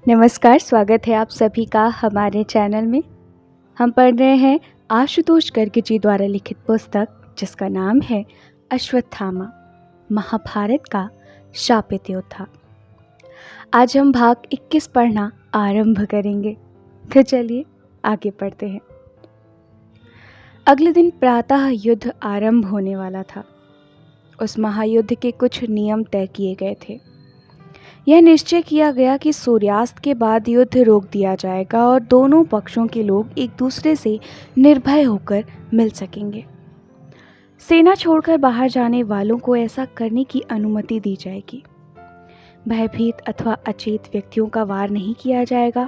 नमस्कार, स्वागत है आप सभी का हमारे चैनल में। हम पढ़ रहे हैं आशुतोष गर्ग जी द्वारा लिखित पुस्तक जिसका नाम है अश्वत्थामा, महाभारत का शापित योद्धा। आज हम भाग 21 पढ़ना आरंभ करेंगे, तो चलिए आगे पढ़ते हैं। अगले दिन प्रातः युद्ध आरंभ होने वाला था। उस महायुद्ध के कुछ नियम तय किए गए थे। यह निश्चय किया गया कि सूर्यास्त के बाद युद्ध रोक दिया जाएगा और दोनों पक्षों के लोग एक दूसरे से निर्भय होकर मिल सकेंगे। सेना छोड़कर बाहर जाने वालों को ऐसा करने की अनुमति दी जाएगी। भयभीत अथवा अचेत व्यक्तियों का वार नहीं किया जाएगा।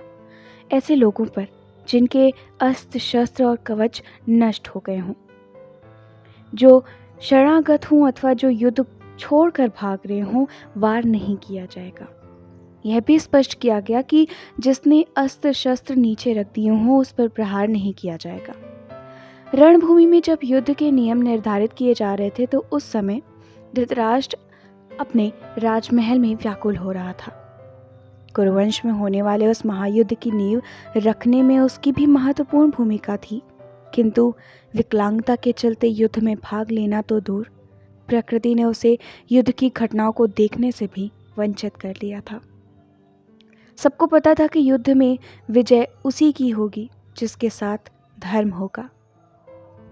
ऐसे लोगों पर जिनके अस्त्र शस्त्र और कवच नष्ट हो गए हों, जो शरणागत हों अथवा जो युद्ध छोड़कर भाग रहे हों, वार नहीं किया जाएगा। यह भी स्पष्ट किया गया कि जिसने अस्त्र शस्त्र नीचे रख दिए हों उस पर प्रहार नहीं किया जाएगा। रणभूमि में जब युद्ध के नियम निर्धारित किए जा रहे थे तो उस समय धृतराष्ट्र अपने राजमहल में व्याकुल हो रहा था। कुरुवंश में होने वाले उस महायुद्ध की नींव रखने में उसकी भी महत्वपूर्ण भूमिका थी, किंतु विकलांगता के चलते युद्ध में भाग लेना तो दूर, प्रकृति ने उसे युद्ध की घटनाओं को देखने से भी वंचित कर लिया था। सबको पता था कि युद्ध में विजय उसी की होगी जिसके साथ धर्म होगा।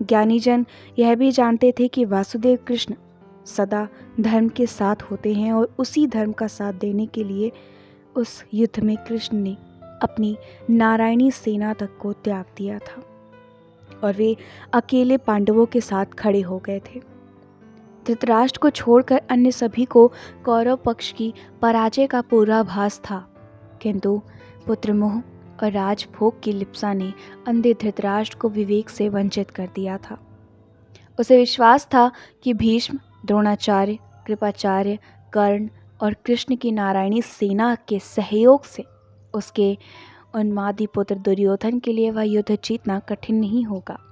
ज्ञानीजन यह भी जानते थे कि वासुदेव कृष्ण सदा धर्म के साथ होते हैं और उसी धर्म का साथ देने के लिए उस युद्ध में कृष्ण ने अपनी नारायणी सेना तक को त्याग दिया था और वे अकेले पांडवों के साथ खड़े हो गए थे। धृतराष्ट्र को छोड़कर अन्य सभी को कौरव पक्ष की पराजय का पूर्वाभास था, किंतु पुत्रमोह और राजभोग की लिप्सा ने अंधे धृतराष्ट्र को विवेक से वंचित कर दिया था। उसे विश्वास था कि भीष्म, द्रोणाचार्य, कृपाचार्य, कर्ण और कृष्ण की नारायणी सेना के सहयोग से उसके उन्मादी पुत्र दुर्योधन के लिए वह युद्ध जीतना कठिन नहीं होगा।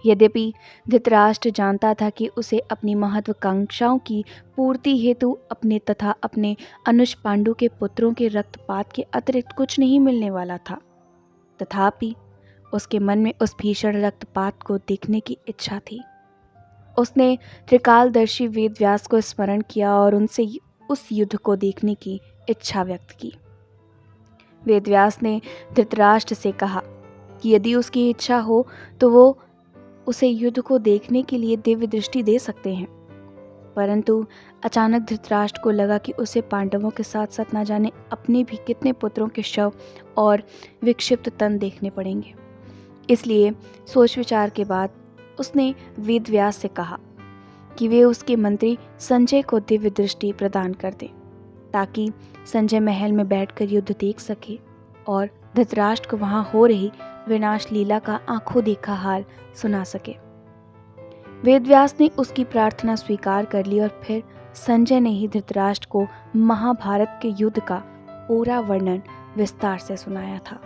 यद्यपि धृतराष्ट्र जानता था कि उसे अपनी महत्वाकांक्षाओं की पूर्ति हेतु अपने तथा अपने अनुज पांडु के पुत्रों के रक्तपात के अतिरिक्त कुछ नहीं मिलने वाला था, तथापि उसके मन में उस भीषण रक्तपात को देखने की इच्छा थी। उसने त्रिकालदर्शी वेदव्यास को स्मरण किया और उनसे उस युद्ध को देखने की इच्छा व्यक्त की। वेदव्यास ने धृतराष्ट्र से कहा कि यदि उसकी इच्छा हो तो वो उसे युद्ध को देखने के लिए दिव्य दृष्टि दे सकते हैं, परंतु अचानक धृतराष्ट्र को लगा कि उसे पांडवों के साथ साथ न जाने अपने भी कितने पुत्रों के शव और विक्षिप्त तन देखने पड़ेंगे। इसलिए सोच विचार के बाद उसने वेदव्यास से कहा कि वे उसके मंत्री संजय को दिव्य दृष्टि प्रदान कर दें, ताकि संजय महल में बैठकर युद्ध देख सके और धृतराष्ट्र को वहां हो रही विनाश लीला का आंखों देखा हाल सुना सके। वेदव्यास ने उसकी प्रार्थना स्वीकार कर ली और फिर संजय ने ही धृतराष्ट्र को महाभारत के युद्ध का पूरा वर्णन विस्तार से सुनाया था।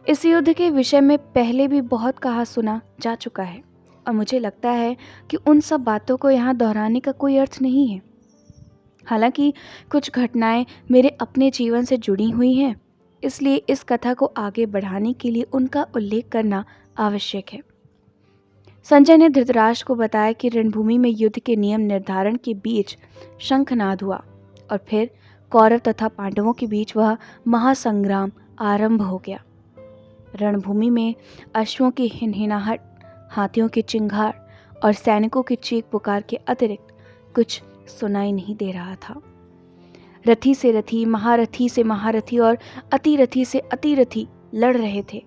इस युद्ध के विषय में पहले भी बहुत कहा सुना जा चुका है और मुझे लगता है कि उन सब बातों को यहाँ दोहराने का कोई अर्थ नहीं है। हालांकि कुछ घटनाएं मेरे अपने जीवन से जुड़ी हुई हैं, इसलिए इस कथा को आगे बढ़ाने के लिए उनका उल्लेख करना आवश्यक है। संजय ने धृतराष्ट्र को बताया कि रणभूमि में युद्ध के नियम निर्धारण के बीच शंखनाद हुआ और फिर कौरव तथा पांडवों के बीच वह महासंग्राम आरंभ हो गया। रणभूमि में अश्वों की हिनहिनाहट, हाथियों की चिंगार और सैनिकों की चीख पुकार के अतिरिक्त कुछ सुनाई नहीं दे रहा था। रथी से रथी, महारथी से महारथी और अतिरथी से अतिरथी लड़ रहे थे।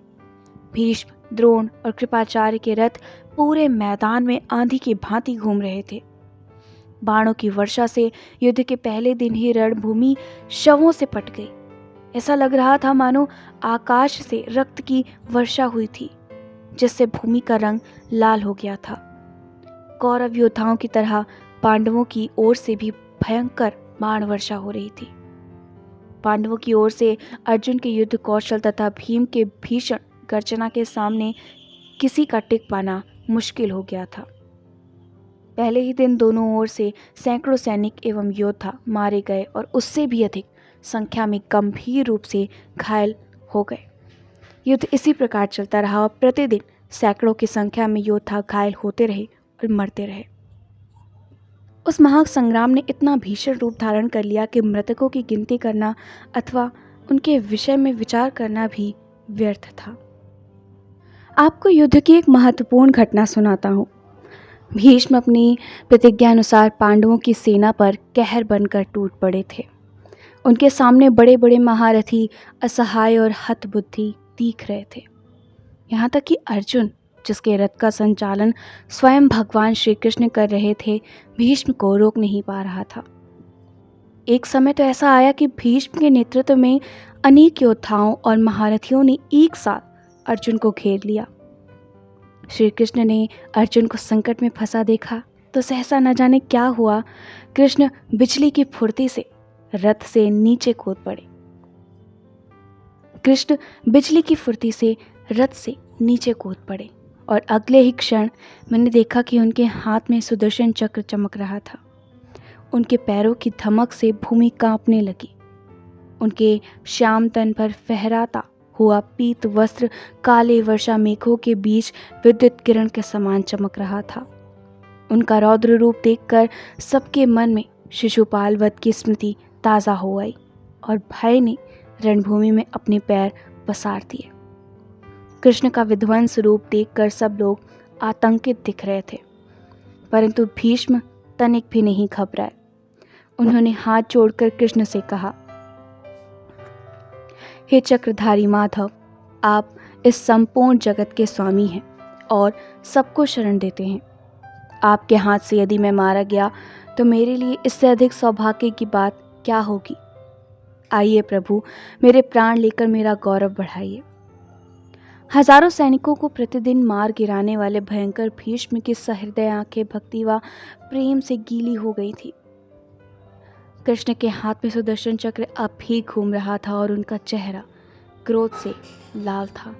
भीष्म, द्रोण और कृपाचार्य के रथ पूरे मैदान में आंधी की भांति घूम रहे थे। बाणों की वर्षा से युद्ध के पहले दिन ही रणभूमि शवों से पट गई। ऐसा लग रहा था मानो आकाश से रक्त की वर्षा हुई थी, जिससे भूमि का रंग लाल हो गया था। कौरव योद्धाओं की तरह पांडवों की ओर से भी भयंकर बाण वर्षा हो रही थी। पांडवों की ओर से अर्जुन के युद्ध कौशल तथा भीम के भीषण गर्जना के सामने किसी का टिक पाना मुश्किल हो गया था। पहले ही दिन दोनों ओर से सैकड़ों सैनिक एवं योद्धा मारे गए और उससे भी अधिक संख्या में गंभीर रूप से घायल हो गए। युद्ध इसी प्रकार चलता रहा और प्रतिदिन सैकड़ों की संख्या में योद्धा घायल होते रहे और मरते रहे। उस महासंग्राम ने इतना भीषण रूप धारण कर लिया कि मृतकों की गिनती करना अथवा उनके विषय में विचार करना भी व्यर्थ था। आपको युद्ध की एक महत्वपूर्ण घटना सुनाता हूँ। भीष्म अपनी प्रतिज्ञा अनुसार पांडवों की सेना पर कहर बनकर टूट पड़े थे। उनके सामने बड़े बड़े महारथी असहाय और हतबुद्धि दिख रहे थे। यहाँ तक कि अर्जुन, जिसके रथ का संचालन स्वयं भगवान श्री कृष्ण कर रहे थे, भीष्म को रोक नहीं पा रहा था। एक समय तो ऐसा आया कि भीष्म के नेतृत्व में अनेक योद्धाओं और महारथियों ने एक साथ अर्जुन को घेर लिया। श्री कृष्ण ने अर्जुन को संकट में फंसा देखा तो सहसा न जाने क्या हुआ, कृष्ण बिजली की फुर्ती से रथ से नीचे कूद पड़े। कृष्ण बिजली की फुर्ती से रथ से नीचे कूद पड़े और अगले ही क्षण मैंने देखा कि उनके हाथ में सुदर्शन चक्र चमक रहा था। उनके पैरों की धमक से भूमि कांपने लगी। उनके श्याम तन पर फहराता हुआ पीत वस्त्र काले वर्षा मेघों के बीच विद्युत किरण के समान चमक रहा था। उनका रौद्र रूप देखकर सबके मन में शिशुपाल वध की स्मृति ताज़ा हो आई और भय ने रणभूमि में अपने पैर पसार दिए। कृष्ण का विध्वंस रूप देखकर सब लोग आतंकित दिख रहे थे, परंतु भीष्म तनिक भी नहीं घबराए। उन्होंने हाथ जोड़कर कृष्ण से कहा, हे चक्रधारी माधव, आप इस संपूर्ण जगत के स्वामी हैं और सबको शरण देते हैं। आपके हाथ से यदि मैं मारा गया तो मेरे लिए इससे अधिक सौभाग्य की बात क्या होगी। आइए प्रभु, मेरे प्राण लेकर मेरा गौरव बढ़ाइए। हजारों सैनिकों को प्रतिदिन मार गिराने वाले भयंकर भीष्म की सहृदय आंखें भक्ति व प्रेम से गीली हो गई थी। कृष्ण के हाथ में सुदर्शन चक्र अब भी घूम रहा था और उनका चेहरा क्रोध से लाल था।